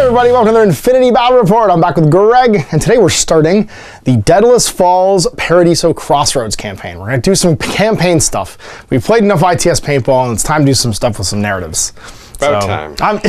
Hi everybody, welcome to the Infinity Battle Report. I'm back with Greg, and today we're starting the Daedalus Falls Paradiso Crossroads campaign. We're going to do some campaign stuff. We've played enough ITS paintball, and it's time to do some stuff with some narratives. About time.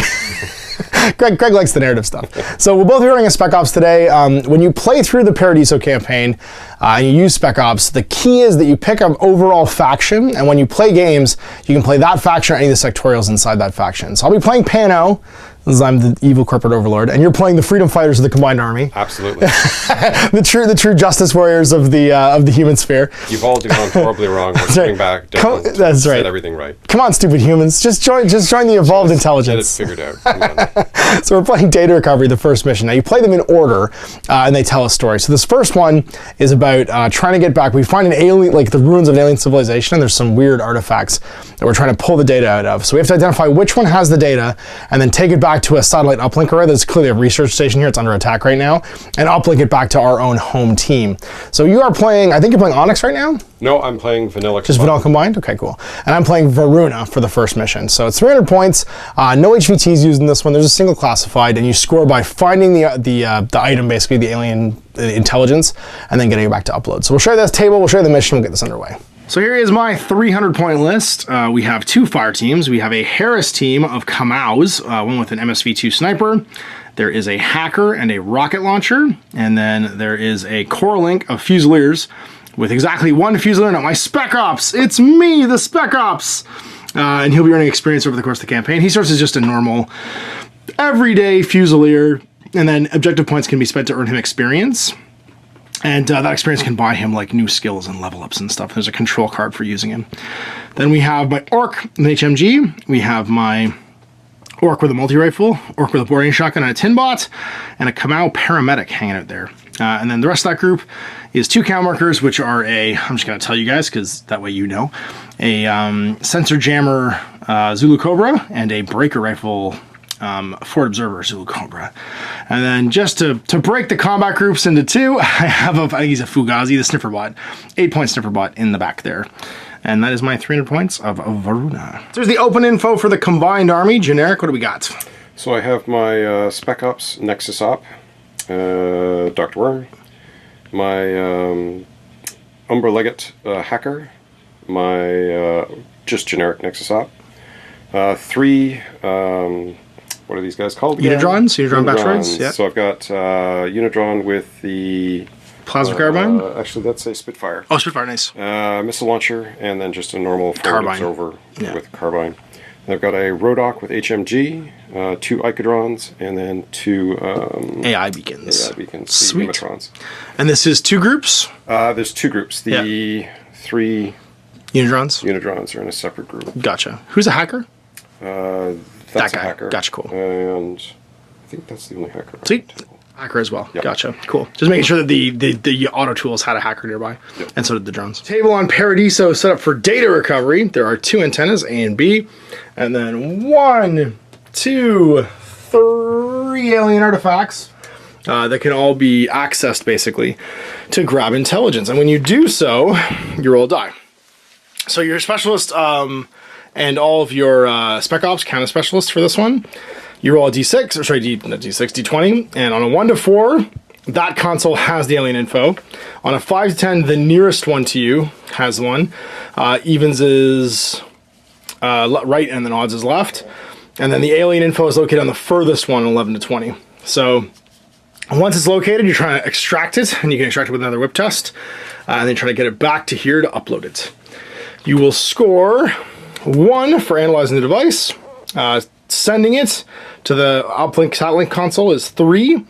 Greg likes the narrative stuff. So we'll both be running a Spec Ops today. When you play through the Paradiso campaign and you use Spec Ops, the key is that you pick an overall faction, and when you play games, you can play that faction or any of the sectorials inside that faction. So I'll be playing Pano, as I'm the evil corporate overlord, and you're playing the freedom fighters of the combined army. Absolutely. the true justice warriors of the human sphere. You've all gone horribly wrong. We're coming back. That's right. Said everything right. Come on, stupid humans. Just join the evolved intelligence. Get it figured out. So we're playing Data Recovery, the first mission. Now you play them in order, and they tell a story. So this first one is about trying to get back. We find an alien, like the ruins of an alien civilization, and there's some weird artifacts that we're trying to pull the data out of. So we have to identify which one has the data, and then take it back to a satellite uplink array. There's clearly a research station here. It's under attack right now, and uplink it back to our own home team. So you are playing, I think you're playing Onyx right now? No, I'm playing Vanilla. Just Vanilla combined? Okay, cool. And I'm playing Varuna for the first mission. So it's 300 points. No HVTs used in this one. There's a single classified, and you score by finding the item, basically the alien intelligence, and then getting it back to upload. So we'll show you this table, we'll show you the mission, we'll get this underway. So here is my 300-point list. We have two fire teams. We have a Harris team of Kamaus, one with an MSV2 sniper. There is a hacker and a rocket launcher. And then there is a core link of Fusiliers with exactly one Fusilier. Now my Spec Ops, it's me, the Spec Ops. And he'll be earning experience over the course of the campaign. He starts as just a normal, everyday Fusilier. And then objective points can be spent to earn him experience. And that experience can buy him like new skills and level ups and stuff. There's a control card for using him. Then we have my Orc with an HMG. We have my Orc with a multi-rifle, Orc with a boarding shotgun and a tin bot, and a Kamau paramedic hanging out there. And then the rest of that group is two cow markers, which are I'm just going to tell you guys because that way you know, a sensor jammer Zulu Cobra and a breaker rifle Fort Observer Zulu Cobra. And then just to break the combat groups into two, I have I think he's a Fugazi, the sniffer bot, 8-point sniffer bot in the back there. And that is my 300 points of Varuna. So there's the open info for the combined army. Generic, what do we got? So I have my Spec Ops Nexus Op, Dr. Worm, my Umbra Legate hacker, my just generic Nexus Op, 3 what are these guys called again? Unidrons, Unidron Batchroids. Yeah. So I've got Unidron with the Plasma carbine? Actually, that's a Spitfire. Oh, Spitfire, nice. Missile launcher, and then just a normal carbine over with carbine. And I've got a Rodoc with HMG, 2 Icodrons, and then 2 AI beacons. AI beacons. Sweet. Emitrons. And this is 2 groups? There's 2 groups. The 3 Unidrons are in a separate group. Gotcha. Who's a hacker? That's that guy. a hacker. Gotcha, cool. And I think that's the only hacker. Sweet. Hacker as well. Yep. Gotcha. Cool. Just making sure that the auto tools had a hacker nearby. Yep. And so did the drones. Table on Paradiso set up for data recovery. There are 2 antennas, A and B. And then 1, 2, 3 alien artifacts that can all be accessed basically to grab intelligence. And when you do so, you roll a die. So your specialist and all of your Spec Ops counter specialists for this one, you roll a D6, or sorry, not D6, D20, and on a 1 to 4, that console has the alien info. On a 5 to 10, the nearest one to you has one. Evens is right, and then odds is left. And then the alien info is located on the furthest one, 11 to 20. So once it's located, you're trying to extract it, and you can extract it with another whip test, and then try to get it back to here to upload it. You will score 1 for analyzing the device. Sending it to the uplink satlink console is 3, and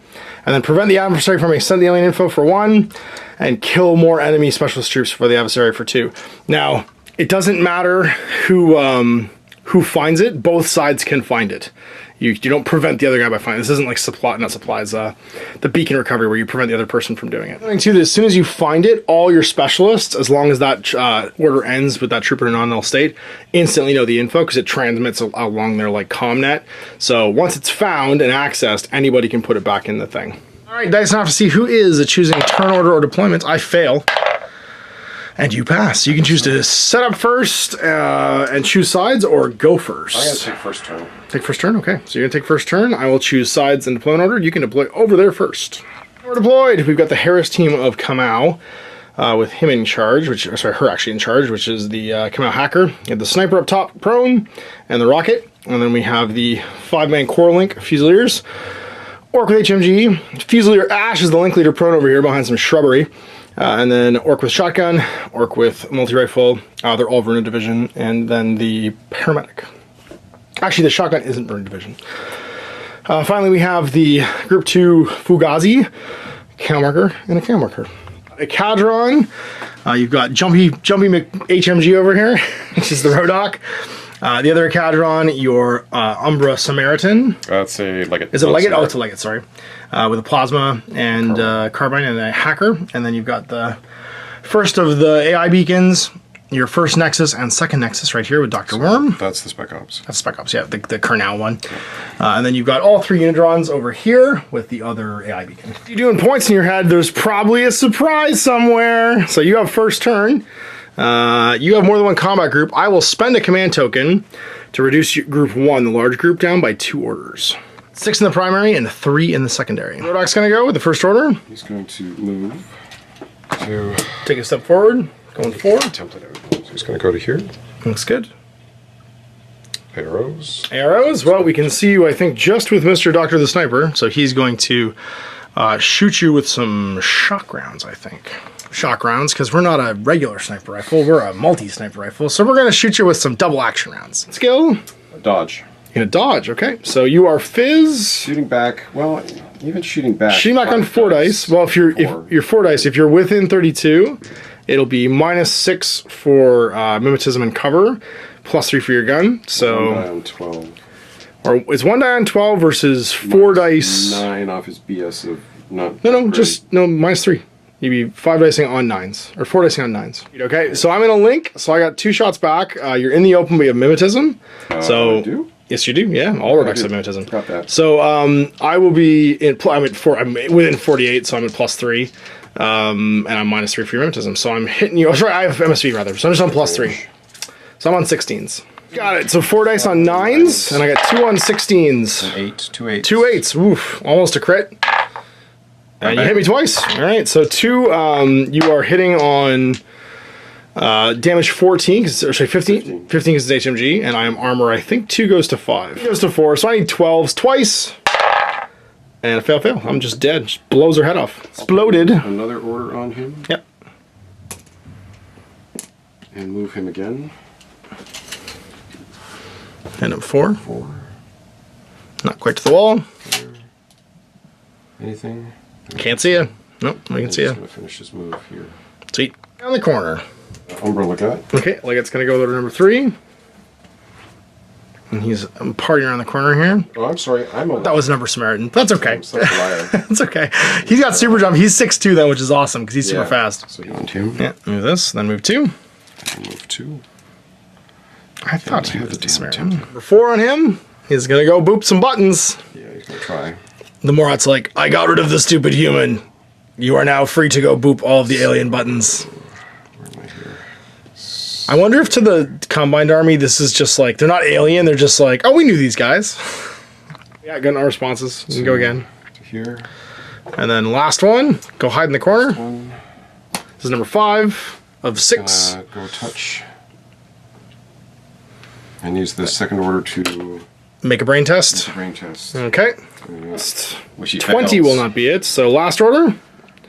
then prevent the adversary from sending the alien info for 1, and kill more enemy specialist troops for the adversary for 2. Now, it doesn't matter who finds it; both sides can find it. You don't prevent the other guy by finding it. This isn't like the beacon recovery where you prevent the other person from doing it. As soon as you find it, all your specialists, as long as that order ends with that trooper in non-null state, instantly know the info because it transmits along their like comnet. So once it's found and accessed, anybody can put it back in the thing. All right, dice now to see who is choosing turn order or deployment. I fail. And you pass. You can choose to set up first and choose sides, or go first. I'm going to take first turn. Take first turn? Okay. So you're going to take first turn. I will choose sides and deployment order. You can deploy over there first. We're deployed. We've got the Harris team of Kamau with him in charge, her actually in charge, which is the Kamau hacker. You have the sniper up top, prone, and the rocket. And then we have the 5-man core link Fusiliers. Orc with HMG. Fusilier Ash is the link leader prone over here behind some shrubbery. And then Orc with shotgun, Orc with multi-rifle, they're all Verna division, and then the paramedic. Actually, the shotgun isn't Verna division. Finally, we have the Group 2 Fugazi, cow marker, and a cow marker. A Cadron, you've got Jumpy HMG over here, which is the Rodoc. The other Cadron, your Umbra Samaritan. That's a Legate. Is it a Legate? Oh, it's a Legate, sorry. With a Plasma and Carbine and a Hacker. And then you've got the first of the AI beacons, your first Nexus and second Nexus right here with Dr. Worm. That's the Spec-Ops. That's Spec-Ops, yeah, the Kernel one. And then you've got all 3 Unidrons over here with the other AI beacon. If you're doing points in your head, there's probably a surprise somewhere. So you have first turn. You have more than one combat group. I will spend a command token to reduce group 1, the large group, down by 2 orders. 6 in the primary and 3 in the secondary. Rodok's going to go with the first order. He's going to move to... Take a step forward. Going 4. Template out. So he's going to go to here. Looks good. Arrows. Arrows. Well, we can see you, I think, just with Mr. Doctor the Sniper. So he's going to shoot you with some shock rounds, I think. Shock rounds, because we're not a regular sniper rifle, we're a multi-sniper rifle, so we're going to shoot you with some double action rounds. Skill? Dodge. In a dodge, okay. So you are Fizz. Shooting back, well, even shooting back. Shooting back on 4 dice. Well, if you're 4 dice, if you're within 32, it'll be -6 for mimetism and cover, +3 for your gun. So 1 die on 12. Or it's 1 die on 12 versus 4 dice. 9 off his BS of not. No, just no -3. You'd be 5 dicing on 9s, or 4 dicing on 9s. Okay, so I'm in a link, so I got 2 shots back. You're in the open, but you have mimetism. So I do? Yes, you do. Yeah, all Redux have mimetism. Got that. So I will be in. I'm within 48, so I'm at +3, and I'm -3 for your mimetism. So I'm hitting you. Oh, sorry, I have MSV rather. So I'm just on +3. So I'm on 16s. Got it. So 4 dice on 9s, and I got 2 on 16s. An 8, 2 8s. 2 8s. Oof, almost a crit. And you hit me twice. All right, so 2, you are hitting on damage 14, sorry, 15 because it's HMG, and I am armor, I think 2 goes to 5. 2 goes to 4, so I need 12s twice. And a fail. I'm just dead. Just blows her head off. Exploded. Another order on him. Yep. And move him again. And up 4. 4. Not quite to the wall. Anything? Can't see you. Nope, I can see you. He's going to finish his move here. Sweet. Down the corner. Umbra Legate. Okay, Legate's going to go to number 3. And he's partying around the corner here. Oh, I'm sorry. That was number Samaritan. That's okay. I'm such a liar. That's okay. He's got super jump. He's 6'2", though, which is awesome because he's super fast. So you want him? Yeah, move this, then move 2. And move 2. I thought he had was the the damn Samaritan. template. Number 4 on him. He's going to go boop some buttons. Yeah, he's going to try. The Morat's like, I got rid of the stupid human. You are now free to go boop all of the alien buttons. Where am I here? I wonder if to the Combined Army, this is just like, they're not alien, they're just like, oh, we knew these guys. Yeah, got our responses. You can go again. To here. And then last one, go hide in the corner. One. This is number 5 of 6. Go touch. And use the second order to Make a brain test. brain test. Okay. Which 20 will not be it. So last order,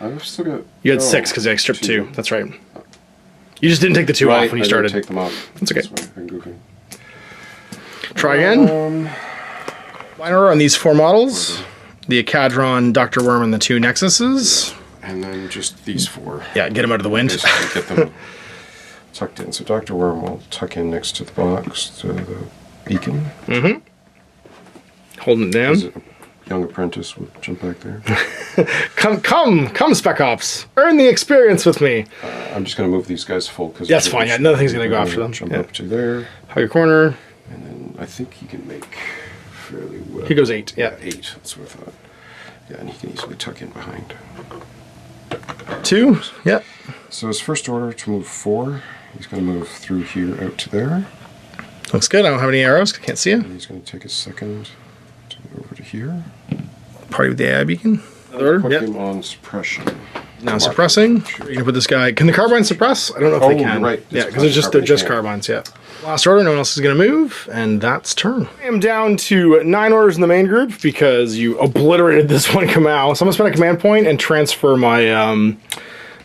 I've still got. you had 6 because I stripped 2. That's right. You just didn't take the 2 off when you started. Take them off. That's okay. I'm goofing. Try again. Line order on these 4 models. The Acadron, Dr. Worm, and the 2 Nexuses. And then just these 4. Yeah, get them out of the wind. Basically get them tucked in. So Dr. Worm will tuck in next to the box, to the beacon. Mm-hmm. Holding it down. A young apprentice would jump back there. Come, Spec Ops. Earn the experience with me. I'm just going to move these guys full. Cause That's fine. Yeah, another thing's going to go after them. Jump up to there. Hug your corner. And then I think he can make fairly well. He goes 8. Yeah. 8. That's what I thought. Yeah, and he can easily tuck in behind. 2. Yep. So his first order to move 4. He's going to move through here out to there. Looks good. I don't have any arrows. Can't see it. And he's going to take a second to move over to here. Party with the AI beacon. Another order. Put Yep. him on suppression. Now suppressing. You're gonna put this guy. Can the carbines suppress? I don't know if they can. You're right. Yeah, because they're just carbines. Yeah. Last order. No one else is gonna move, and that's turn. I am down to 9 orders in the main group because you obliterated this one command. So I'm gonna spend a command point and transfer my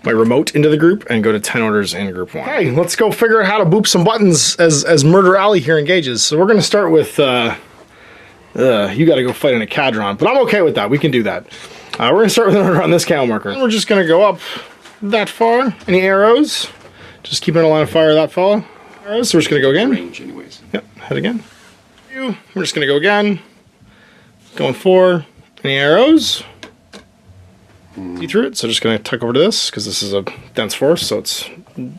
my remote into the group and go to 10 orders in group 1. Okay, let's go figure out how to boop some buttons as Murder Alley here engages. So we're gonna start with you gotta go fight in a Cadron, but I'm okay with that. We can do that. We're going to start with an order on this camo marker. And we're just going to go up that far. Any arrows? Just keeping a line of fire that fella. Arrows, so we're just going to go again. Range anyways. Yep, head again. We're just going to go again. Going 4. Any arrows? See through it, so just going to tuck over to this, because this is a dense forest, so it's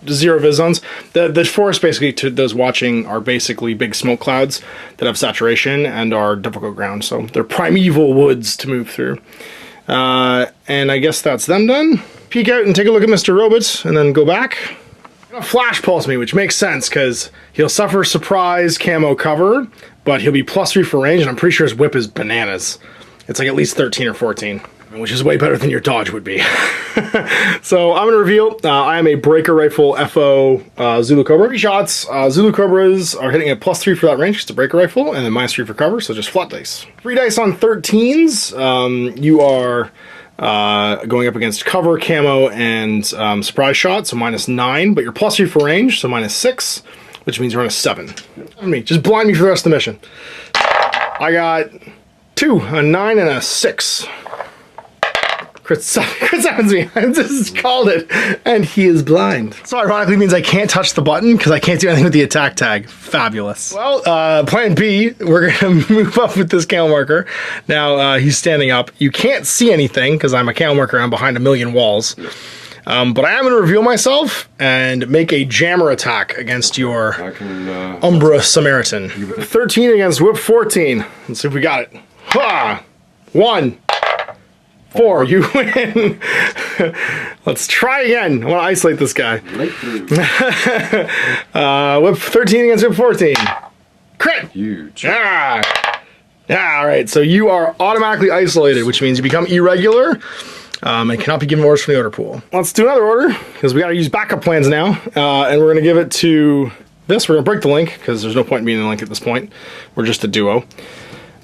0 vis zones. The forest, basically, to those watching, are basically big smoke clouds that have saturation and are difficult ground, so they're primeval woods to move through. And I guess that's them done. Peek out and take a look at Mr. Robot, and then go back. Flash pulse me, which makes sense, because he'll suffer surprise camo cover, but he'll be +3 for range, and I'm pretty sure his whip is bananas. It's like at least 13 or 14, which is way better than your dodge would be. So I'm going to reveal, I am a breaker rifle FO Zulu Cobra. 3 shots, Zulu Cobras are hitting at +3 for that range, it's a breaker rifle, and then -3 for cover, so just flat dice. 3 dice on 13s, you are going up against cover, camo, and surprise shot, so -9, but you're +3 for range, so -6, which means you're on a 7. Just blind me for the rest of the mission. I got 2, a 9, and a 6. Crit summons me. I just called it, and he is blind. So ironically means I can't touch the button because I can't do anything with the attack tag. Fabulous. Well, plan B, we're gonna move up with this camo marker. Now he's standing up. You can't see anything because I'm a camo marker and I'm behind a million walls. But I am going to reveal myself and make a jammer attack against your Umbra Samaritan. 13 against Whip 14. Let's see if we got it. Ha! 1. 4, you win. Let's try again. I want to isolate this guy. Whip 13 against Whip 14. Crit! Huge. Ah! Yeah, all right. So you are automatically isolated, which means you become irregular and cannot be given orders from the order pool. Let's do another order, because we got to use backup plans now. And we're going to give it to this. We're going to break the link, because there's no point in being in the link at this point. We're just a duo.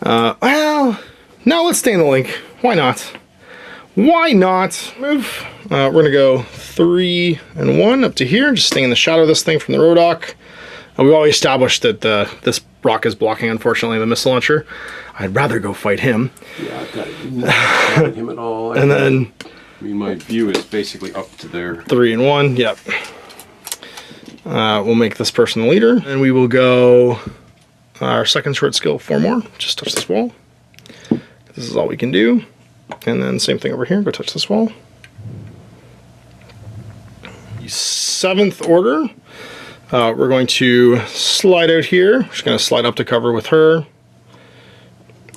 Well, no, let's stay in the link. Why not? Why not? Move. We're going to go 3 and 1 up to here, just staying in the shadow of this thing from the Rodoc. We've already established that this rock is blocking, unfortunately, the missile launcher. I'd rather go fight him. Yeah, I've got not him at all. And then... I mean, my view is basically up to there. 3 and 1, yep. We'll make this person the leader, and we will go our second short skill, 4 more. Just touch this wall. This is all we can do. And then same thing over here, go touch this wall. 7th order. We're going to slide out here. We're just going to slide up to cover with her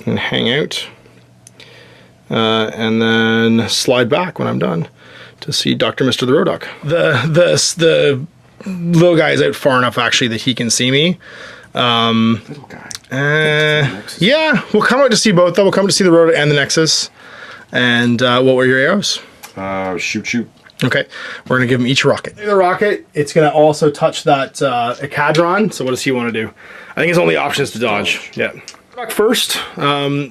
and hang out. And then slide back when I'm done to see Dr. Mr. the Rodoc. The little guy is out far enough actually that he can see me. Little guy. Yeah, we'll come out to see both though. We'll come to see the Rodoc and the Nexus. And what were your arrows? Shoot. Okay, we're going to give him each rocket. The rocket, it's going to also touch that Cadron, so what does he want to do? I think his only option is to dodge. Yeah. Back first,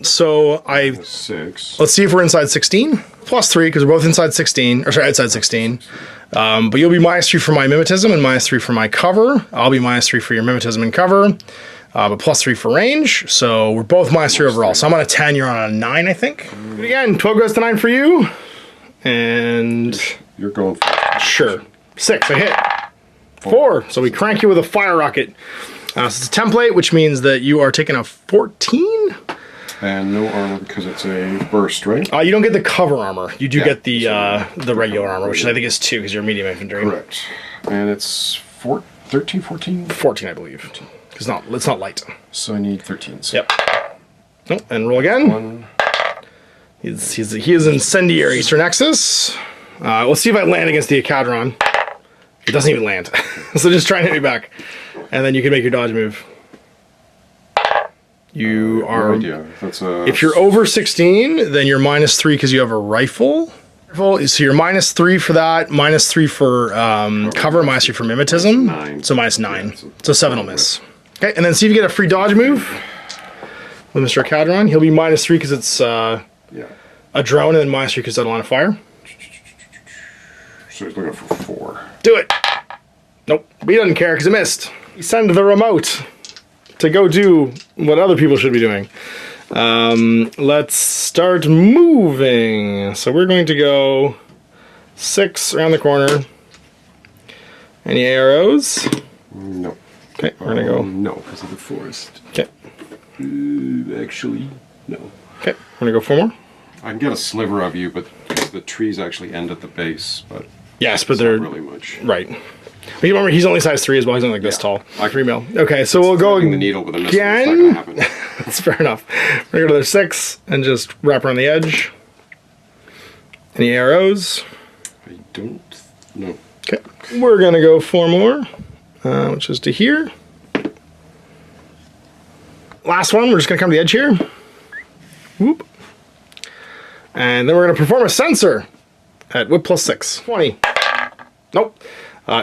so 6. Let's see if we're inside 16. +3, because we're both inside 16, or sorry, outside 16. But you'll be -3 for my mimetism and -3 for my cover. I'll be -3 for your mimetism and cover. But +3 for range, so we're both -3 overall. So I'm on a 10, you're on a 9, I think. Do it again, 12 goes to 9 for you. And... You're going for Sure. 6, I hit. 4, so we crank you with a fire rocket. So it's a template, which means that you are taking a 14? And no armor because it's a burst, right? You don't get the cover armor. You do get the regular armor, which I think is 2 because you're medium infantry. Correct. And it's 13, 14? 14, I believe. It's not light. So I need 13s. Yep. Oh, and roll again. 1. He is incendiary, Sir Nexus. Let's see if I land against the Echadron. It doesn't even land. So just try and hit me back. And then you can make your dodge move. You are... No idea. If you're over 16, then you're -3 because you have a rifle. So you're -3 for that, -3 for cover, -3 for mimetism. 9. So -9. Yeah, so 7 will miss. Okay, and then see if you get a free dodge move with Mr. Echadron. He'll be -3 because it's a drone, and then -3 because it's a line of fire. So he's looking for 4. Do it. Nope, but he doesn't care because it missed. He sent the remote to go do what other people should be doing. Let's start moving. So we're going to go 6 around the corner. Any arrows? No. Okay, we're gonna go. No, because of the forest. Okay. Actually, no. Okay, we're gonna go 4 more. I can get a sliver of you, but the trees actually end at the base. But yes, but it's they're not really much. right. But you remember, he's only size 3 as well. He's only like this tall. Like 3 mil. Okay, so we'll go the needle with a missile. again. It's not gonna happen. That's fair enough. We're gonna go to 6 and just wrap around the edge. Any arrows? I don't know. Okay, we're gonna go 4 more, which is to here. Last one, we're just gonna come to the edge here. Whoop. And then we're gonna perform a sensor at whip +6. 20. Nope.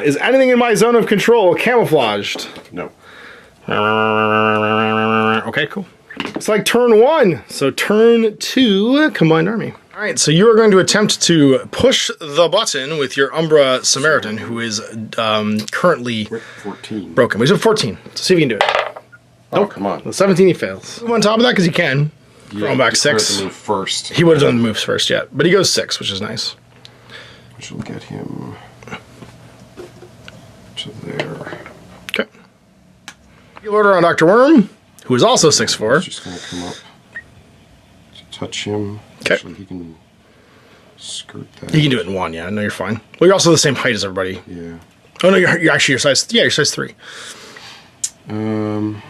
Is anything in my zone of control camouflaged? No. Okay, cool. It's like turn 1. So turn 2, Combined Army. All right, so you are going to attempt to push the button with your Umbra Samaritan, who is currently 14. broken. But he's at 14, so see if you can do it. Oh, come on. The 17 he fails. Move on top of that because you can. Throw him back declare 6. the move first. He would have done the moves first, yeah. But he goes 6, which is nice. Which will get him to there. Okay. You'll order on Dr. Worm, who is also 6'4". He's just going to come up to touch him. Okay. Actually, he can skirt that. You can do it in 1, yeah. No, you're fine. Well, you're also the same height as everybody. Yeah. Oh, no, you're actually your size. Yeah, you're size 3. And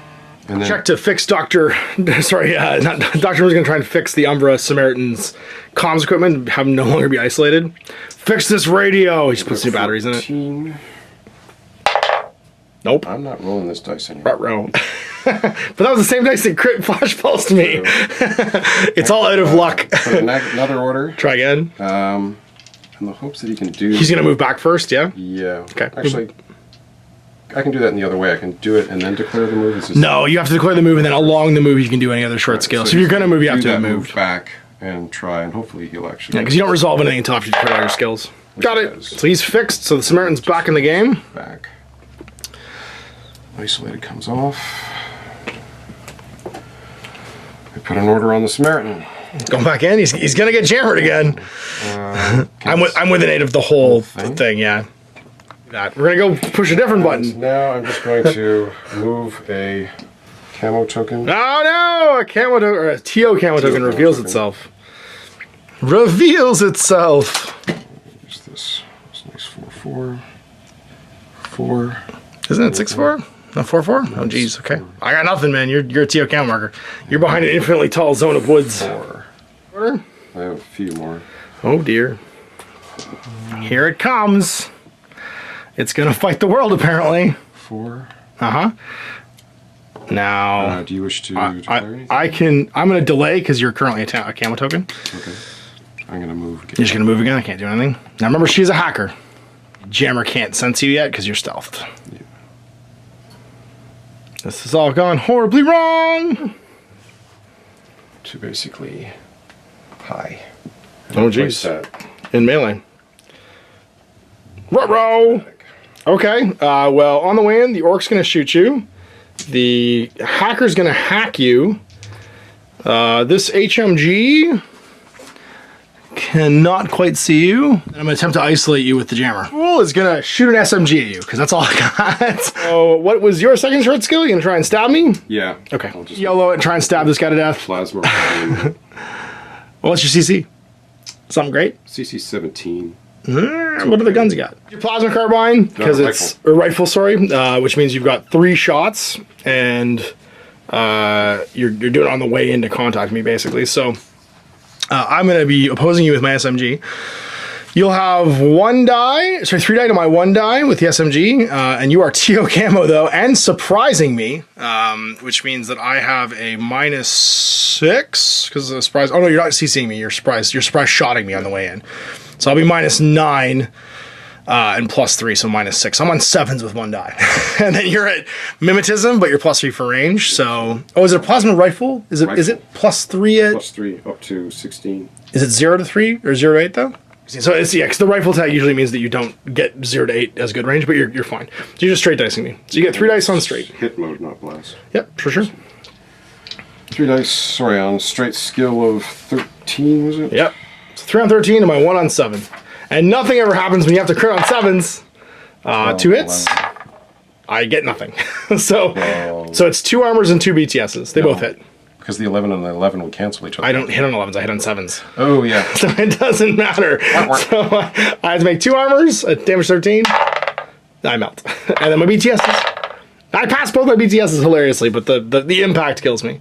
then Check to fix Dr. Sorry, not Dr. was going to try and fix the Umbra Samaritan's comms equipment, have him no longer be isolated. Fix this radio. He just puts new batteries in it. 14. Nope. I'm not rolling this dice anymore. Row. But that was the same dice that crit flash pulse to me. It's all out of luck. Put another order. Try again. In the hopes that he can do... He's going to move back first, yeah? Yeah. Okay. Actually, I can do that in the other way. I can do it and then declare the move. It's just No, you have to declare the move, and then along the move you can do any other short skill. So if you're going to move, you have to have move moved. back and try, and hopefully he'll actually... Yeah, because you don't resolve anything until after you declare all your skills. Got it. does. So he's fixed, so the Samaritan's back in the game. Back. Isolated comes off. I put an order on the Samaritan. Going back in, he's going to get jammered again. I'm with an 8 of the whole thing, yeah. We're going to go push a different button. Now I'm just going to move a camo token. Oh no! A camo token, or a TO camo token reveals itself. Reveals itself! Use this. It's nice 4/4. 4. Isn't it 6/4? No, 4/4? Oh jeez, okay. I got nothing, man. You're a TO camo marker. You're behind an infinitely tall zone of woods. 4. Order? I have a few more. Oh dear. Here it comes. It's gonna fight the world, apparently. 4. Uh-huh. Now, do you wish to declare I'm anything? gonna delay because you're currently a camo token. Okay. I'm gonna move again. You're just gonna move again. I can't do anything. Now remember, she's a hacker. Jammer can't sense you yet because you're stealthed. Yeah. This has all gone horribly wrong. To basically hi. Oh jeez. In melee. Ruh-roh! Okay. Well, on the way in, the orc's gonna shoot you. The hacker's gonna hack you. This HMG cannot quite see you. And I'm gonna attempt to isolate you with the jammer. Fool is gonna shoot an SMG at you, because that's all I got. So, what was your second short skill? You gonna try and stab me? Yeah. Okay. I'll just YOLO it and try and stab this guy to death. plasma. Well, what's your CC? Something great? CC 17. What other guns you got? Your plasma carbine, because it's a rifle, sorry, which means you've got 3 shots, and you're doing it on the way in to contact me, basically. So I'm going to be opposing you with my SMG. You'll have 1 die, sorry, 3 die to my 1 die with the SMG, and you are TO camo though, and surprising me, which means that I have a -6 because of the surprise. Oh no, you're not CCing me. You're surprise shotting me on the way in, so I'll be -9 and +3, so -6. I'm on 7s with 1 die, and then you're at mimetism, but you're +3 for range. So, oh, is it a plasma rifle? Is it +3 at +3 up to 16? Is it 0 to 3 or 0 to 8 though? So it's, yeah, because the rifle tag usually means that you don't get 0 to 8 as good range, but you're fine. So you're just straight dicing me. So you get 3 dice on straight. Hit mode, not blast. Yep, for sure. 3 dice, sorry, on straight skill of 13, was it? Yep. So 3 on 13 and my 1 on 7. And nothing ever happens when you have to crit on 7s. 2 hits. 11. I get nothing. so it's 2 armors and 2 BTSs. They both hit. Because the 11 and the 11 would cancel each other. I don't hit on 11s, I hit on 7s. Oh, yeah. So it doesn't matter. So I have to make 2 armors at damage 13. I melt. And then my BTSs. I pass both my BTSs hilariously, but the impact kills me.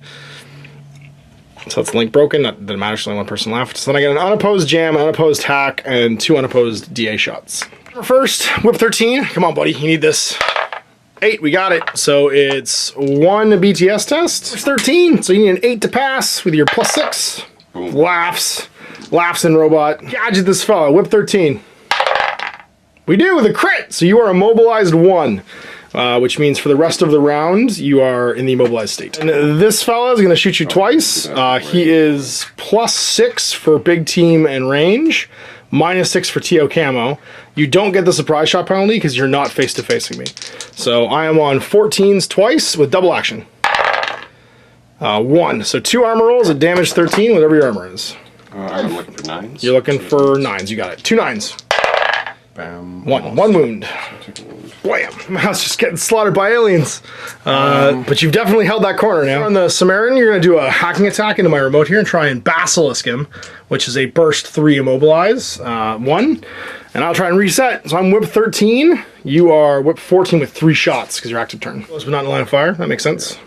So it's link broken. Not that it matters, only 1 person left. So then I get an unopposed jam, unopposed hack, and 2 unopposed DA shots. First, whip 13. Come on, buddy. You need this. 8, we got it. So it's 1 BTS test. It's 13, so you need an 8 to pass with your +6. Boom. Laughs in robot. Gadget this fella. Whip 13. We do with a crit. So you are immobilized 1. Which means for the rest of the round, you are in the immobilized state. And this fella is going to shoot you twice. He is +6 for big team and range, -6 for TO camo. You don't get the surprise shot penalty because you're not face-to-facing me. So I am on 14s twice with double action. 1. So 2 armor rolls at damage 13, whatever your armor is. I'm looking for 9s. You're looking for 9s. You got it. 2 9s. Bam. 1 wound. Wham! I was just getting slaughtered by aliens. But you've definitely held that corner now. On the Samaritan, you're going to do a hacking attack into my remote here and try and basilisk him, which is a burst 3 immobilize 1. And I'll try and reset. So I'm whip 13. You are whip 14 with 3 shots because you're active turn. Close but not in line of fire. That makes sense.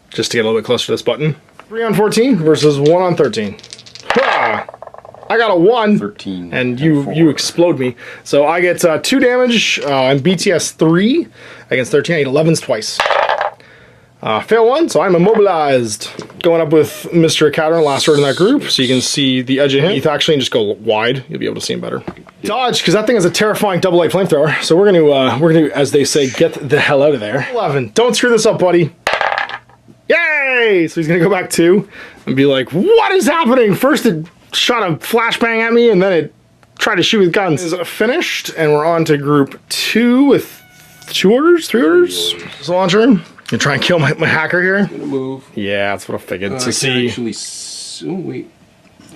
Just to get a little bit closer to this button. 3 on 14 versus 1 on 13. Hurrah! I got a 1, 13, and you explode me. So I get 2 damage on BTS 3 against 13. I get 11s twice. Fail 1, so I'm immobilized. Going up with Mr. Academy, last word in that group, so you can see the edge of him. You can actually just go wide. You'll be able to see him better. Dodge, because that thing is a terrifying double light flamethrower. So we're gonna, as they say, get the hell out of there. 11. Don't screw this up, buddy. Yay! So he's gonna go back 2 and be like, "What is happening?" First it shot a flashbang at me, and then it tried to shoot with guns. Is finished, and we're on to group 2 with 3 orders. So launcher, you try and kill my hacker here. Gonna move. Yeah, that's what I figured. To I see, actually wait.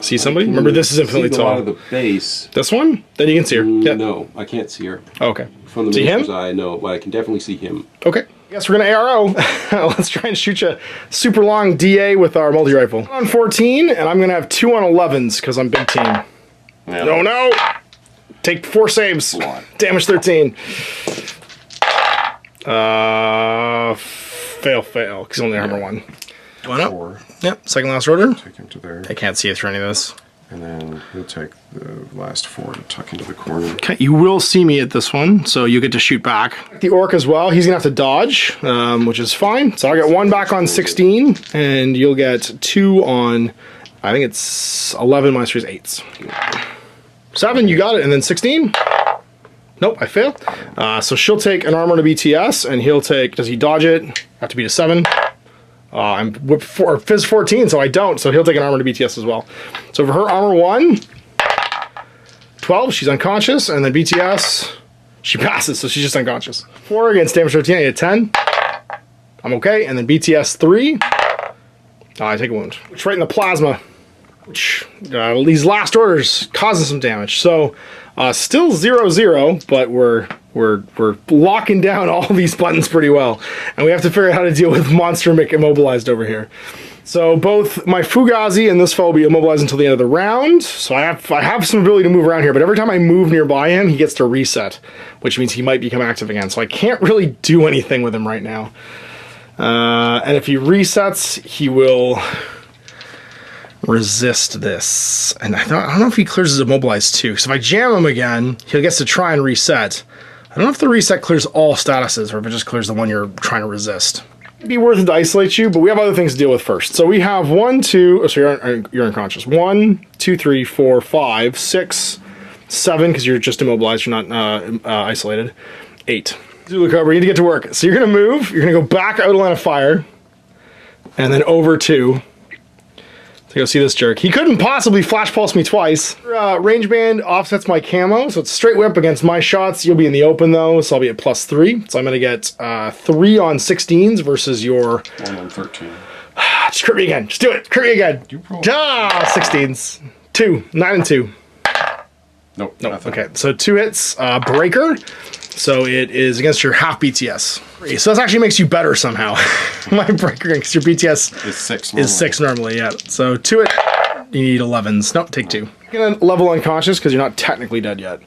See somebody? Remember, this is infinitely see tall. A lot of the base. This one? Then you can see her. Yeah. No, I can't see her. Oh, okay. From the see him? eye, no, but I can definitely see him. Okay. I guess we're gonna ARO. Let's try and shoot you super long DA with our multi-rifle. On 14, and I'm gonna have 2 on 11s because I'm big team. Yeah. Oh no! Take 4 saves. Damage 13. Fail, because only armor 1. Going up. 4. Yep, second last order. Take him to there. I can't see it through any of this. And then he'll take the last 4 to tuck into the corner. Okay, you will see me at this one, so you get to shoot back. The orc as well, he's gonna have to dodge, which is fine. So I'll get 1 back on 16, and you'll get 2 on, I think it's 11 minus 3 is 8s. 7, you got it, and then 16? Nope, I fail. So she'll take an armor to BTS, and he'll take, does he dodge it? Have to beat a 7. I'm whip Fizz 14, so I don't, so he'll take an armor to BTS as well. So for her armor 1, 12, she's unconscious, and then BTS, she passes, so she's just unconscious. 4 against damage 13, I get 10. I'm okay, and then BTS 3, I take a wound. Which right in the plasma, which these last orders causing some damage. So still 0-0, but we're locking down all these buttons pretty well, and we have to figure out how to deal with Monster Mick immobilized over here. So both my Fugazi and this fellow will be immobilized until the end of the round. So I have some ability to move around here, but every time I move nearby him, he gets to reset, which means he might become active again. So I can't really do anything with him right now. And if he resets, he will resist this. And I don't know if he clears his immobilized too, because if I jam him again, he gets to try and reset. I don't know if the reset clears all statuses or if it just clears the one you're trying to resist. It'd be worth it to isolate you, but we have other things to deal with first. So we have 1, 2, so you're unconscious. 1, 2, 3, 4, 5, 6, 7, because you're just immobilized, you're not isolated. 8. Zulu Cobra, you need to get to work. So you're gonna move, you're gonna go back out of line of fire, and then over 2. To go see this jerk. He couldn't possibly flash pulse me twice. Range band offsets my camo, so it's straight whip against my shots. You'll be in the open though, so I'll be at +3. So I'm gonna get 3 on 16s versus your 1 on 13. Just crit me again. Just do it. Crit me again. 16s. 2. 9 and 2. Nope. Nope. Okay. So 2 hits. Breaker. So it is against your half BTS. So this actually makes you better somehow. My breaker, because your BTS is 6 normally. Is 6 normally, yeah. So 2 it, you need 11s. Nope, take 2. You're gonna level unconscious because you're not technically dead yet.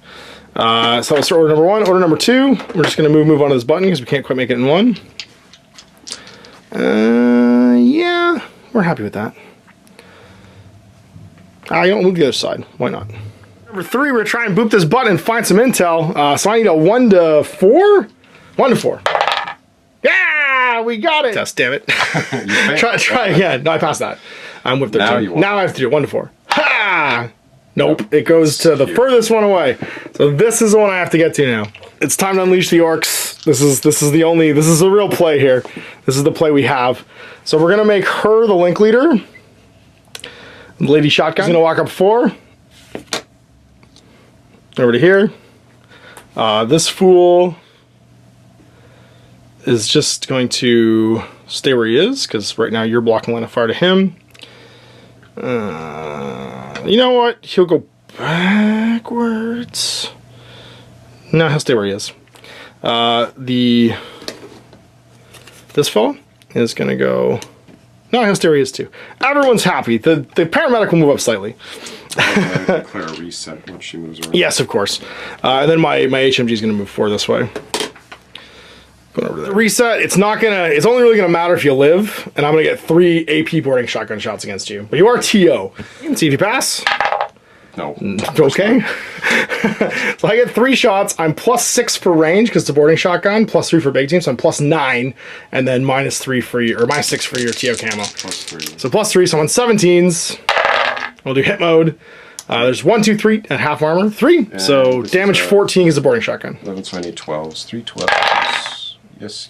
So let's start order number 1. Order number 2, we're just gonna move on to this button because we can't quite make it in 1. Yeah, we're happy with that. You don't move the other side. Why not? Number 3, we're trying to boop this button and find some intel. So I need a 1 to 4? 1 to 4. Yeah, we got it. Damn it. try again. No, I passed that. I'm with 13. Now I have to do it. 1 to 4. Ha! Nope. It goes to the furthest one away. So this is the one I have to get to now. It's time to unleash the orcs. This is the real play here. This is the play we have. So we're gonna make her the link leader. Lady Shotgun's gonna walk up 4. Over to here. This fool is just going to stay where he is, because right now you're blocking line of fire to him. You know what? He'll go backwards. No, he'll stay where he is. This fellow is going to go... No, he'll stay where he is too. Everyone's happy. The paramedic will move up slightly. Declare a reset once she moves around. Yes, of course. And then my HMG is going to move 4 this way. Going over there. The reset, it's only really gonna matter if you live, and I'm gonna get 3 AP boarding shotgun shots against you. But you are TO. You can see if you pass. No. Okay. So I get 3 shots. I'm +6 for range because it's a boarding shotgun, +3 for big team, so I'm +9, and then -3 for your, or -6 for your TO camo. +3. So +3, so I'm on 17s. We'll do hit mode. There's 1, 2, 3 at half armor. 3. And so damage 14 is a boarding shotgun. 11, so I need 12s. 3 12s. Yes.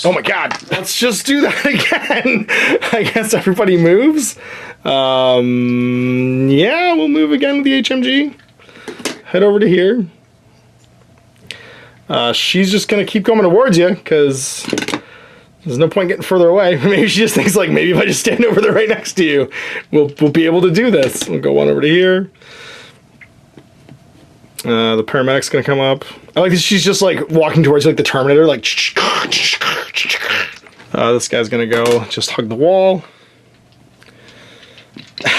Oh my god, let's just do that again. I guess everybody moves. Yeah, we'll move again with the HMG. Head over to here. She's just gonna keep coming towards you, because there's no point getting further away. Maybe she just thinks, like, maybe if I just stand over there right next to you, we'll be able to do this. We'll go 1 over to here. The paramedic's gonna come up. I like that she's just like walking towards you like the Terminator, like this guy's gonna go just hug the wall.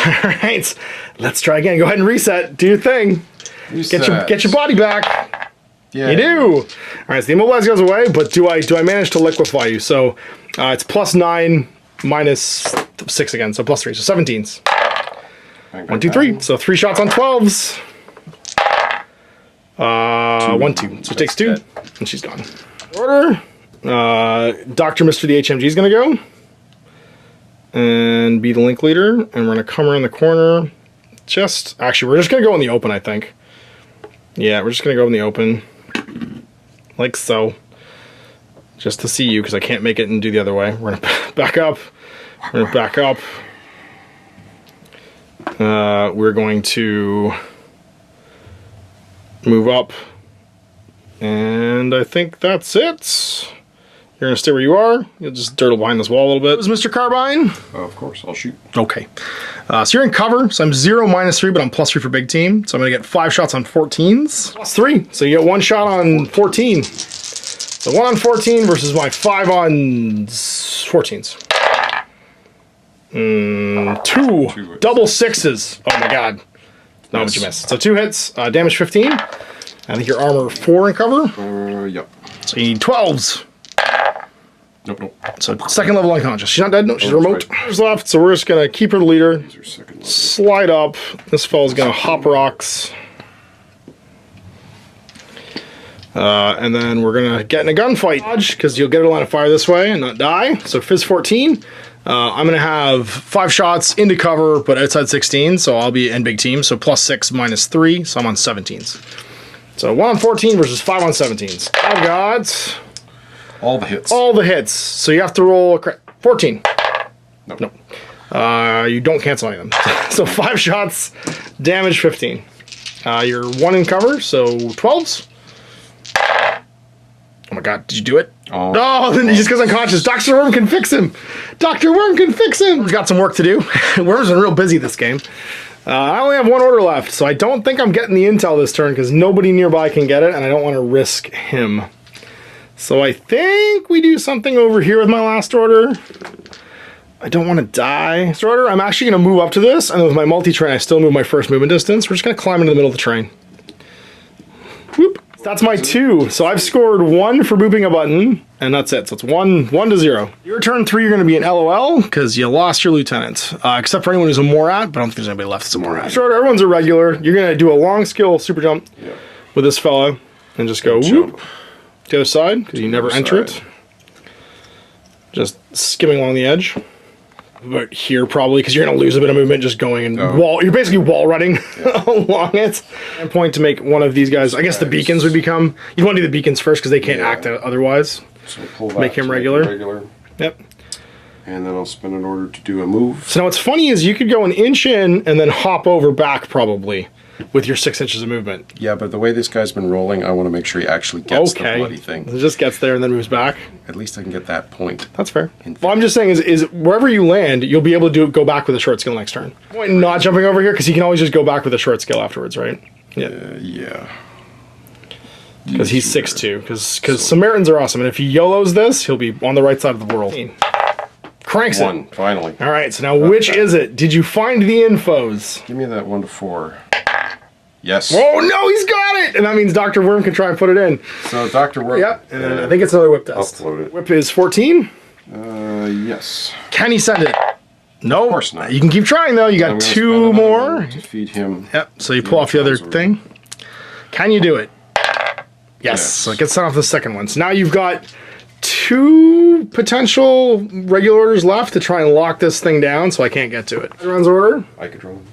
Alright, let's try again. Go ahead and reset. Do your thing. Get your body back. Yeah. You do. Alright, so the immobilize goes away, but do I manage to liquefy you? So it's +9 -6 again, so +3, so 17s. 1, 2, 3. So 3 shots on 12s. 1, 2. So it takes 2, and she's gone. Order. Dr. Mr. the HMG is gonna go and be the link leader, and we're gonna come around the corner. Actually, we're just gonna go in the open, I think. Yeah, we're just gonna go in the open, like so, just to see you, because I can't make it and do the other way. We're gonna back up. We're gonna back up. We're going to move up, and I think that's it. You're gonna stay where you are. You'll just dirtle behind this wall a little bit. Is Mr. Carbine? Of course, I'll shoot. Okay. So you're in cover, so I'm 0 -3, but I'm +3 for big team. So I'm gonna get 5 shots on 14s. +3, so you get 1 shot on 14. So 1 on 14 versus my 5 on 14s. 2 double 6s. Oh my god. No, but you missed. So 2 hits, damage 15. I think your armor 4 in cover. Yep. So you need 12s. Nope. So second level unconscious. She's not dead. No, she's remote. Right. There's left, so we're just gonna keep her the leader. These are second level. Slide up. This fellow's gonna hop rocks. And then we're gonna get in a gunfight because you'll get a line of fire this way and not die. So Fizz 14. I'm gonna have 5 shots into cover, but outside 16, so I'll be in big team. So +6 -3, so I'm on 17s. So 1 on 14 versus 5 on 17s. I've got All the hits. all the hits. So you have to roll 14. Nope. No. You don't cancel any of them. So 5 shots, damage 15. You're 1 in cover, so 12s. Oh my god, did you do it? Oh. No, then he just goes unconscious. Dr. Worm can fix him. Dr. Worm can fix him. We've got some work to do. Worm's been real busy this game. I only have 1 order left, so I don't think I'm getting the intel this turn because nobody nearby can get it, and I don't want to risk him. So I think we do something over here with my last order. I don't want to die. Last order, I'm actually going to move up to this, and with my multi-train, I still move my first movement distance. We're just going to climb into the middle of the train. Whoop. That's my 2. So I've scored 1 for booping a button, and that's it. So it's 1 to 0. Your turn 3, you're going to be an LOL because you lost your lieutenant, except for anyone who's a Morat, but I don't think there's anybody left that's a Morat. Short, everyone's a regular. You're going to do a long skill super jump with this fellow and just go whoop to the other side because you never enter it. Just skimming along the edge. But here probably because you're going to lose a bit of movement just going and wall. You're basically wall running along it. And point to make one of these guys. I guess the beacons would become. You'd want to do the beacons first because they can't act otherwise. So pull that make him regular. Yep. And then I'll spend an order to do a move. So now what's funny is you could go an inch in and then hop over back probably with your 6 inches of movement. Yeah, but the way this guy's been rolling, I want to make sure he actually gets the bloody thing. It just gets there and then moves back. At least I can get that point. That's fair. Well, I'm just saying is wherever you land, you'll be able to go back with a short skill next turn. Point not jumping over here because he can always just go back with a short skill afterwards, right? Yeah. Yeah. Because he's 6'2". Because Samaritans are awesome, and if he YOLOs this, he'll be on the right side of the world. Cranks One, it. finally. All right, so now which is it? Did you find the infos? Give me that 1 to 4. Yes. Oh no, he's got it! And that means Dr. Worm can try and put it in. So Dr. Worm. Yep, and then I think it's another whip test. Upload it. Whip is 14. Yes. Can he send it? No. Of course not. You can keep trying though. You got 2 more. To feed him. Yep, so you pull off the other thing. Can you do it? Yes. So it gets sent off the second one. So now you've got 2 potential regular orders left to try and lock this thing down so I can't get to it. Everyone's order. I could run.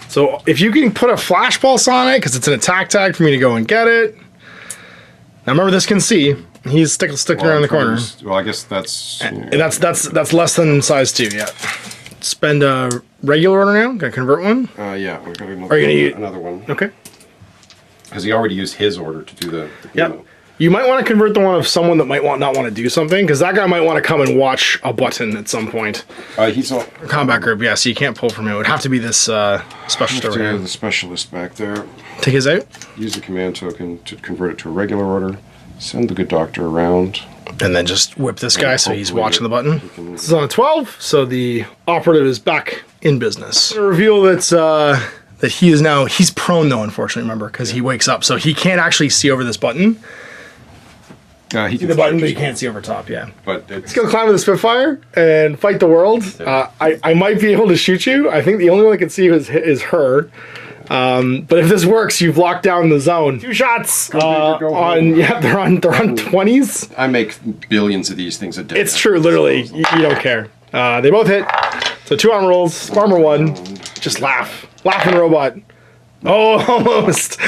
So if you can put a flash pulse on it, because it's an attack tag for me to go and get it. Now remember, this can see. He's sticking around the corner. Well, I guess that's... And that's less than size 2, yeah. Spend a regular order now. Gonna convert one. Yeah, we've got another, Are you gonna use another one. Okay. Because he already used his order to do the Yep. You might want to convert the one of someone that might not want to do something, because that guy might want to come and watch a button at some point. He's all... Combat group, yeah, so you can't pull from him. It would have to be this specialist over here. The specialist back there. Take his out. Use the command token to convert it to a regular order. Send the good doctor around. And then just whip this guy so he's watching the button. This is on a 12, so the operative is back in business. Reveal that he is now... He's prone, though, unfortunately, remember, because he wakes up. So he can't actually see over this button. He see the button, but you can't see over top, yeah. But it's gonna climb with a Spitfire and fight the world. I might be able to shoot you. I think the only one that can see you is her. But if this works, you've locked down the zone. 2 shots they're on 20s. I make billions of these things a day. It's true, literally. You don't care. They both hit. So 2 armor rolls. Armor 1. Just laugh. Laughing robot. Oh, almost.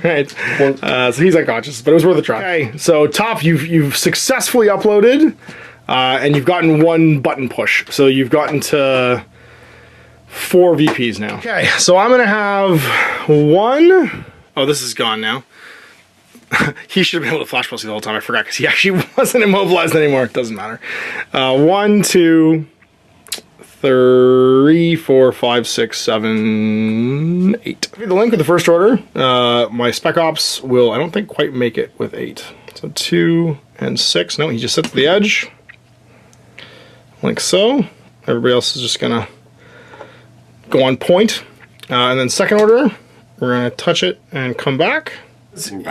Right. So he's unconscious, but it was worth a try. Okay, so top, you've successfully uploaded, and you've gotten 1 button push. So you've gotten to 4 VPs now. Okay, so I'm gonna have 1. Oh, this is gone now. He should have been able to flash pulse the whole time. I forgot because he actually wasn't immobilized anymore. It doesn't matter. 1, 2, 3, 4, 5, 6, 7, 8. The link with the first order. My Spec Ops will, I don't think, quite make it with 8. So 2 and 6. No, he just sits at the edge. Like so. Everybody else is just gonna go on point. And then second order, we're gonna touch it and come back.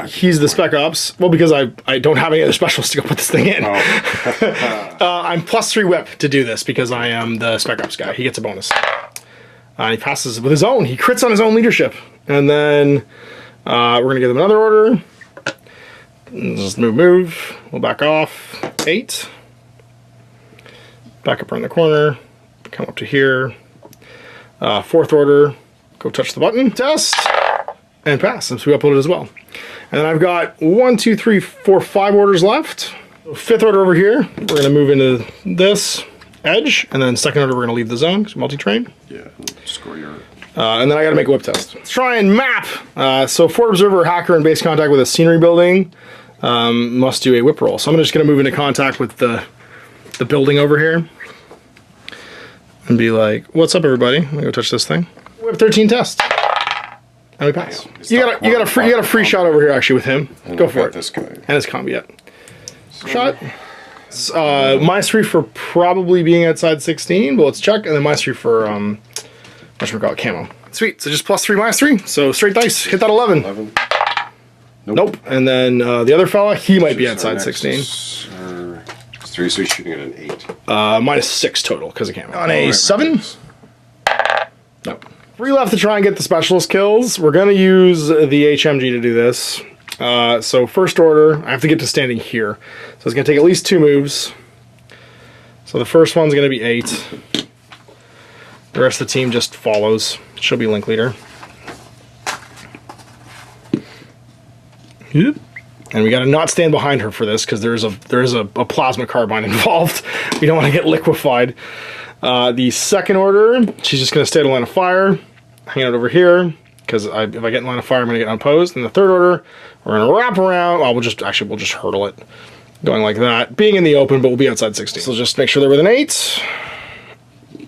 He's the Spec Ops. Well, because I don't have any other specials to go put this thing in. Oh. I'm +3 whip to do this because I am the Spec Ops guy. He gets a bonus. He passes with his own. He crits on his own leadership. And then we're going to give him another order. Just move. We'll back off. 8. Back up around the corner. Come up to here. 4th order. Go touch the button. Test. And pass. Since we uploaded as well. And then I've got 1, 2, 3, 4, 5 orders left. 5th order over here. We're going to move into this edge. And then 2nd order, we're going to leave the zone. Multi-train. Yeah. Score your... and then I got to make a whip test. Let's try and map. So Fort Observer, hacker in base contact with a scenery building must do a whip roll. So I'm just going to move into contact with the building over here. And be like, what's up, everybody? I'm going to go touch this thing. Whip 13 test. And we pass. You got a free shot over here actually with him. Go for it. This guy. And his combat. Shot. -3 for probably being outside 16, but let's check. And then -3 for whatchamacallit, camo. Sweet. So just +3, -3. So straight dice. Hit that 11. 11. Nope. And then the other fella, he might be outside 16. 3, so he's shooting at an 8. -6 total because of camo. On a 7. Nope. 3 left to try and get the specialist kills. We're going to use the HMG to do this. So first order, I have to get to standing here. So it's going to take at least 2 moves. So the first one's going to be 8. The rest of the team just follows. She'll be link leader. Yep. And we got to not stand behind her for this because there is a plasma carbine involved. We don't want to get liquefied. The second order, she's just going to stay in line of fire, hang out over here, because if I get in line of fire, I'm going to get unopposed. And the third order, we're going to wrap around. Well, we'll just hurdle it, going like that. Being in the open, but we'll be outside 16. So just make sure they're with an 8.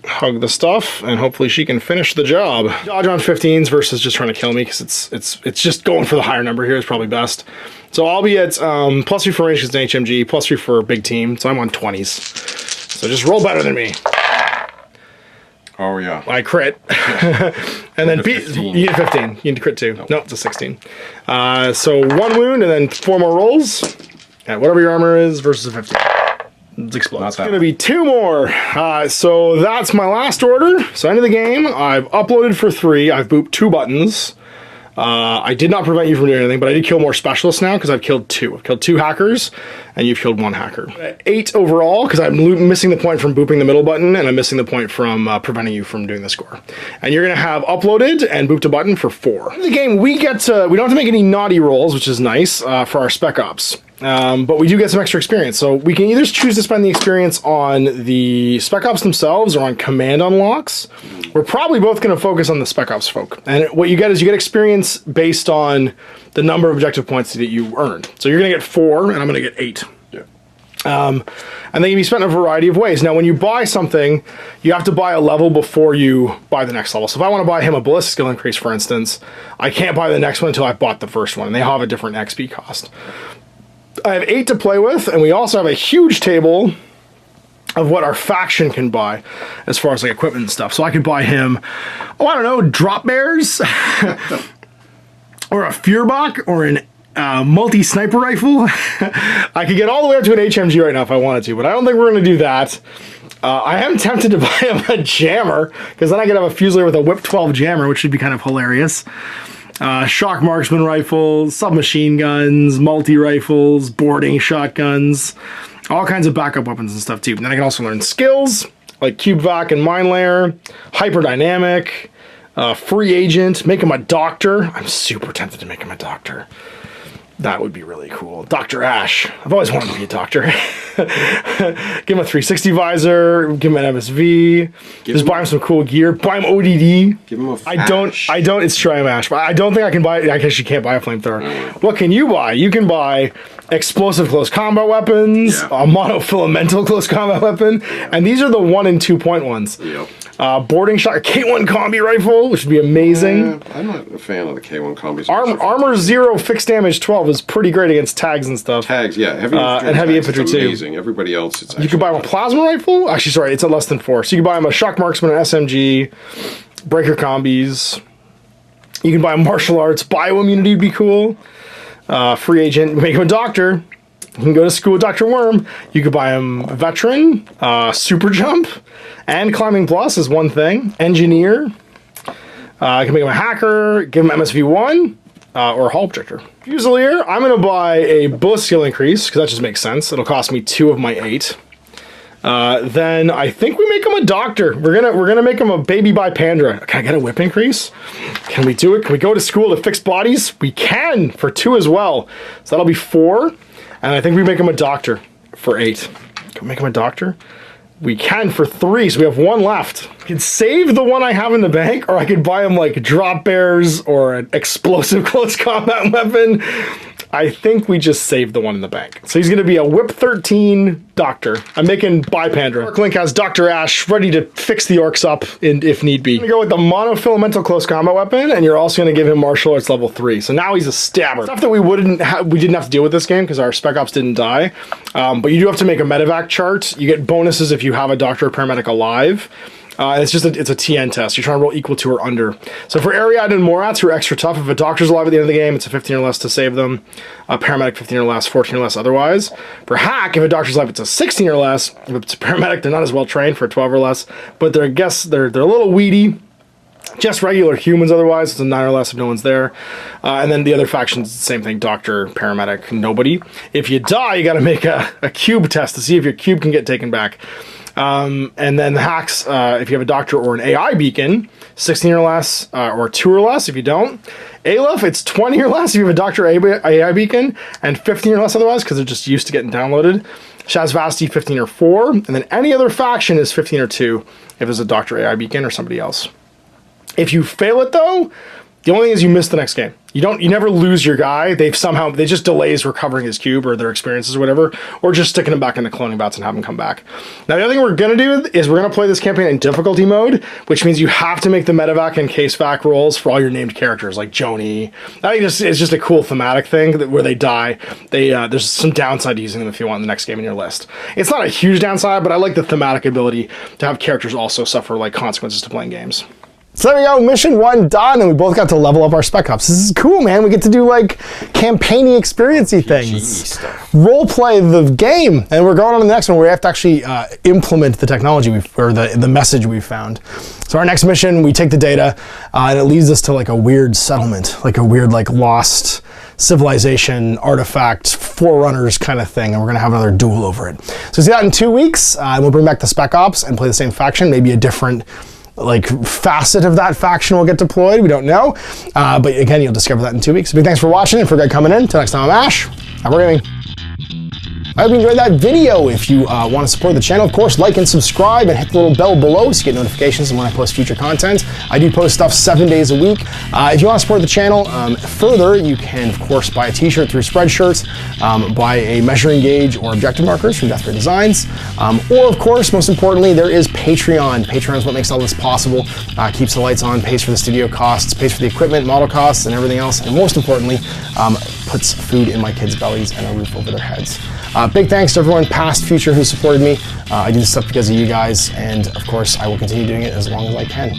Hug the stuff, and hopefully she can finish the job. Dodge on 15s versus just trying to kill me, because it's just going for the higher number here is probably best. So I'll be at +3 for range because it's an HMG, +3 for big team, so I'm on 20s. So just roll better than me. Oh, yeah. I crit. And then you get 15. You need to crit too. Nope, it's a 16. So 1 wound and then 4 more rolls. At whatever your armor is versus a 15. It explodes. It's going to be 2 more. So that's my last order. So end of the game. I've uploaded for 3. I've booped 2 buttons. I did not prevent you from doing anything, but I did kill more specialists now because I've killed 2. I've killed 2 hackers, and you've killed 1 hacker. 8 overall because I'm missing the point from booping the middle button, and I'm missing the point from preventing you from doing the score. And you're going to have uploaded and booped a button for 4. In the game, we don't have to make any naughty rolls, which is nice for our Spec Ops. But we do get some extra experience. So we can either choose to spend the experience on the Spec Ops themselves or on command unlocks. We're probably both going to focus on the Spec Ops folk. And what you get is you get experience based on the number of objective points that you earned. So you're going to get 4, and I'm going to get 8. Yeah. And they can be spent in a variety of ways. Now, when you buy something, you have to buy a level before you buy the next level. So if I want to buy him a ballistic skill increase, for instance, I can't buy the next one until I've bought the first one. And they have a different XP cost. I have 8 to play with, and we also have a huge table of what our faction can buy as far as like equipment and stuff. So I could buy him, I don't know, drop bears, or a Fuhrbach, or an multi-sniper rifle. I could get all the way up to an HMG right now if I wanted to, but I don't think we're going to do that. I am tempted to buy him a jammer, because then I could have a Fusilier with a Whip 12 jammer, which would be kind of hilarious. Shock marksman rifles, submachine guns, multi-rifles, boarding shotguns, all kinds of backup weapons and stuff too. And then I can also learn skills like Cube Vac and Mine Layer, Hyperdynamic, Free Agent, make him a doctor. I'm super tempted to make him a doctor. That would be really cool. Dr. Ash. I've always wanted to be a doctor. Give him a 360 visor. Give him an MSV. Just buy him some cool gear. Buy him ODD. Give him a I don't, it's true I'm Ash, but I don't think I can buy, I guess you can't buy a flamethrower. What can you buy? You can buy explosive close combat weapons, a monofilamental close combat weapon, and these are the 1 and 2 point ones. Yep. Boarding shot, a K1 combi rifle, which would be amazing. I'm not a fan of the K1 combis. Armor 0, fixed damage 12 is pretty great against tags and stuff. Tags, yeah. Heavy infantry and heavy infantry too. Amazing. Everybody else, it's you could buy him a plasma rifle. Actually, sorry, it's at less than 4. So you can buy him a shock marksman, an SMG, breaker combis. You can buy him martial arts. Bioimmunity would be cool. free agent, make him a doctor. You can go to school with Dr. Worm. You could buy him veteran, super jump, and climbing plus is one thing. Engineer. I can make him a hacker, give him MSV1, or hull projector. Fusilier, I'm going to buy a bullet skill increase, because that just makes sense. It'll cost me 2 of my 8. Then I think we make him a doctor. We're gonna make him a baby by Pandra. Can I get a whip increase? Can we do it? Can we go to school to fix bodies? We can for 2 as well. So that'll be 4. And I think we make him a doctor for 8. Can we make him a doctor? We can for 3, so we have 1 left. I could save the one I have in the bank, or I could buy him like drop bears or an explosive close combat weapon. I think we just saved the one in the bank. So he's gonna be a Whip 13 Doctor. I'm making by Pandra. Orc Link has Dr. Ash ready to fix the orcs up if need be. I'm gonna go with the monofilamental close combat weapon, and you're also gonna give him martial arts level 3. So now he's a stabber. Stuff that we didn't have to deal with this game because our Spec Ops didn't die. But you do have to make a medevac chart. You get bonuses if you have a doctor or paramedic alive. It's a TN test. You're trying to roll equal to or under. So for Ariad and Morats, who are extra tough, if a doctor's alive at the end of the game, it's a 15 or less to save them. A paramedic, 15 or less, 14 or less otherwise. For Hack, if a doctor's alive, it's a 16 or less. If it's a paramedic, they're not as well trained for 12 or less. But they're a little weedy. Just regular humans otherwise, it's a 9 or less if no one's there. And then the other factions, the same thing, doctor, paramedic, nobody. If you die, you gotta make a cube test to see if your cube can get taken back. And then the hacks, if you have a doctor or an AI beacon, 16 or less, or 2 or less if you don't. Aleph, it's 20 or less if you have a doctor AI beacon, and 15 or less otherwise, because they're just used to getting downloaded. Shazvasti, 15 or 4, and then any other faction is 15 or 2 if there's a doctor AI beacon or somebody else. If you fail it though, the only thing is you miss the next game. You never lose your guy. They just delays recovering his cube or their experiences or whatever, or just sticking him back into cloning bots and have him come back. Now the other thing we're gonna do is we're gonna play this campaign in difficulty mode, which means you have to make the medevac and case vac rolls for all your named characters, like Joni. I think it's just a cool thematic thing where they die. There's some downside to using them if you want the next game in your list. It's not a huge downside, but I like the thematic ability to have characters also suffer like consequences to playing games. So there we go, mission 1 done, and we both got to level up our Spec Ops. This is cool, man. We get to do like campaign-y, experience-y things. Role play the game, and we're going on to the next one where we have to actually implement the technology or the message we found. So our next mission, we take the data, and it leads us to like a weird settlement, like a weird like lost civilization, artifact, forerunners kind of thing, and we're gonna have another duel over it. So see that in 2 weeks, and we'll bring back the Spec Ops and play the same faction, maybe a different like facet of that faction will get deployed. We don't know. But again, you'll discover that in 2 weeks. Big thanks for watching and for Greg coming in. Until next time, I'm Ash. Have a gaming. I hope you enjoyed that video. If you want to support the channel, of course, like and subscribe and hit the little bell below so you get notifications when I post future content. I do post stuff 7 days a week. If you want to support the channel further, you can, of course, buy a t-shirt through Spreadshirts, buy a measuring gauge or objective markers from Death Ray Designs, or, of course, most importantly, there is Patreon. Patreon is what makes all this possible, keeps the lights on, pays for the studio costs, pays for the equipment, model costs, and everything else, and most importantly, puts food in my kids' bellies and a roof over their heads. Big thanks to everyone, past, future, who supported me. I do this stuff because of you guys, and of course, I will continue doing it as long as I can.